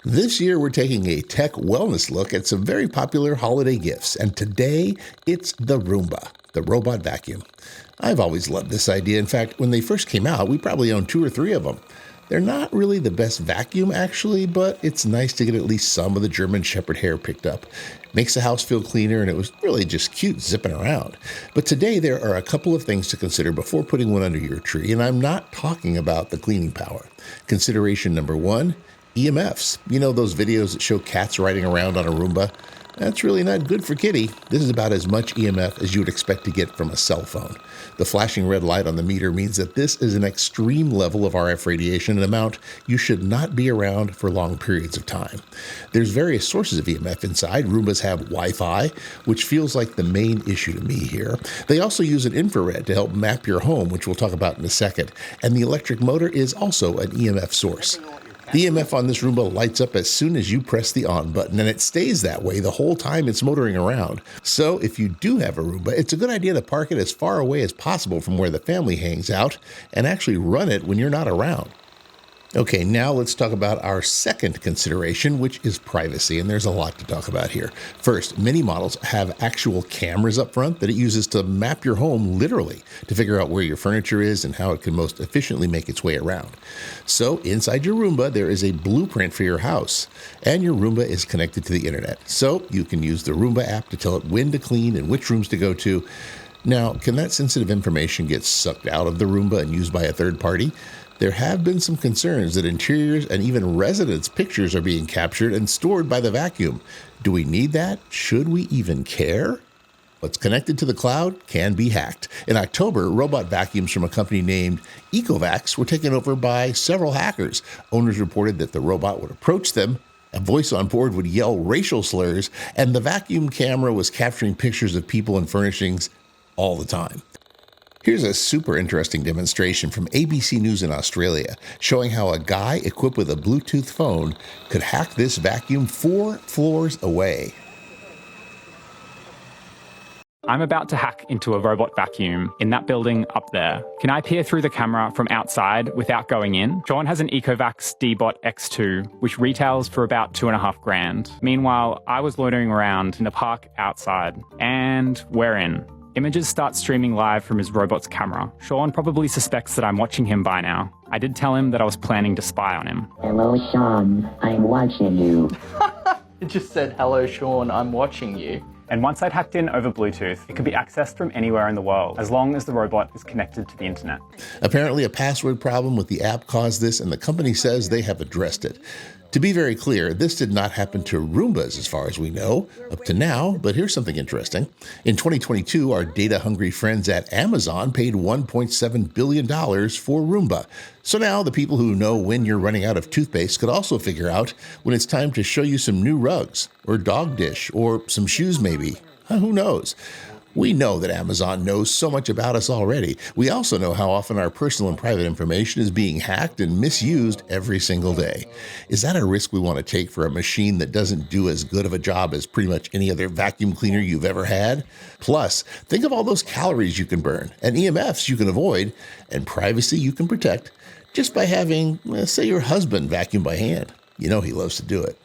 This year, we're taking a tech wellness look at some very popular holiday gifts, and today it's the Roomba, the robot vacuum. I've always loved this idea. In fact, when they first came out, we probably owned 2 or 3 of them. They're not really the best vacuum, actually, but it's nice to get at least some of the German Shepherd hair picked up. Makes the house feel cleaner, and it was really just cute zipping around. But today, there are a couple of things to consider before putting one under your tree, and I'm not talking about the cleaning power. Consideration number 1, EMFs. You know those videos that show cats riding around on a Roomba? That's really not good for kitty. This is about as much EMF as you would expect to get from a cell phone. The flashing red light on the meter means that this is an extreme level of RF radiation, an amount you should not be around for long periods of time. There's various sources of EMF inside. Roombas have Wi-Fi, which feels like the main issue to me here. They also use an infrared to help map your home, which we'll talk about in a second. And the electric motor is also an EMF source. The EMF on this Roomba lights up as soon as you press the on button, and it stays that way the whole time it's motoring around. So if you do have a Roomba, it's a good idea to park it as far away as possible from where the family hangs out and actually run it when you're not around. Okay, now let's talk about our second consideration, which is privacy, and there's a lot to talk about here. First, many models have actual cameras up front that it uses to map your home literally to figure out where your furniture is and how it can most efficiently make its way around. So inside your Roomba, there is a blueprint for your house, and your Roomba is connected to the internet. So you can use the Roomba app to tell it when to clean and which rooms to go to. Now, can that sensitive information get sucked out of the Roomba and used by a third party? There have been some concerns that interiors and even residents' pictures are being captured and stored by the vacuum. Do we need that? Should we even care? What's connected to the cloud can be hacked. In October, robot vacuums from a company named Ecovacs were taken over by several hackers. Owners reported that the robot would approach them, a voice on board would yell racial slurs, and the vacuum camera was capturing pictures of people and furnishings all the time. Here's a super interesting demonstration from ABC News in Australia showing how a guy equipped with a Bluetooth phone could hack this vacuum 4 floors away. I'm about to hack into a robot vacuum in that building up there. Can I peer through the camera from outside without going in? Sean has an Ecovacs D-Bot X2, which retails for about $2,500. Meanwhile, I was loitering around in the park outside, and we're in. Images start streaming live from his robot's camera. Sean probably suspects that I'm watching him by now. I did tell him that I was planning to spy on him. Hello, Sean. I'm watching you. It just said, hello, Sean, I'm watching you. And once I'd hacked in over Bluetooth, it could be accessed from anywhere in the world, as long as the robot is connected to the internet. Apparently, a password problem with the app caused this, and the company says they have addressed it. To be very clear, this did not happen to Roombas as far as we know, up to now, but here's something interesting. In 2022, our data-hungry friends at Amazon paid $1.7 billion for Roomba. So now the people who know when you're running out of toothpaste could also figure out when it's time to show you some new rugs, or dog dish, or some shoes maybe. Who knows? We know that Amazon knows so much about us already. We also know how often our personal and private information is being hacked and misused every single day. Is that a risk we want to take for a machine that doesn't do as good of a job as pretty much any other vacuum cleaner you've ever had? Plus, think of all those calories you can burn, and EMFs you can avoid, and privacy you can protect just by having, say, your husband vacuum by hand. You know he loves to do it.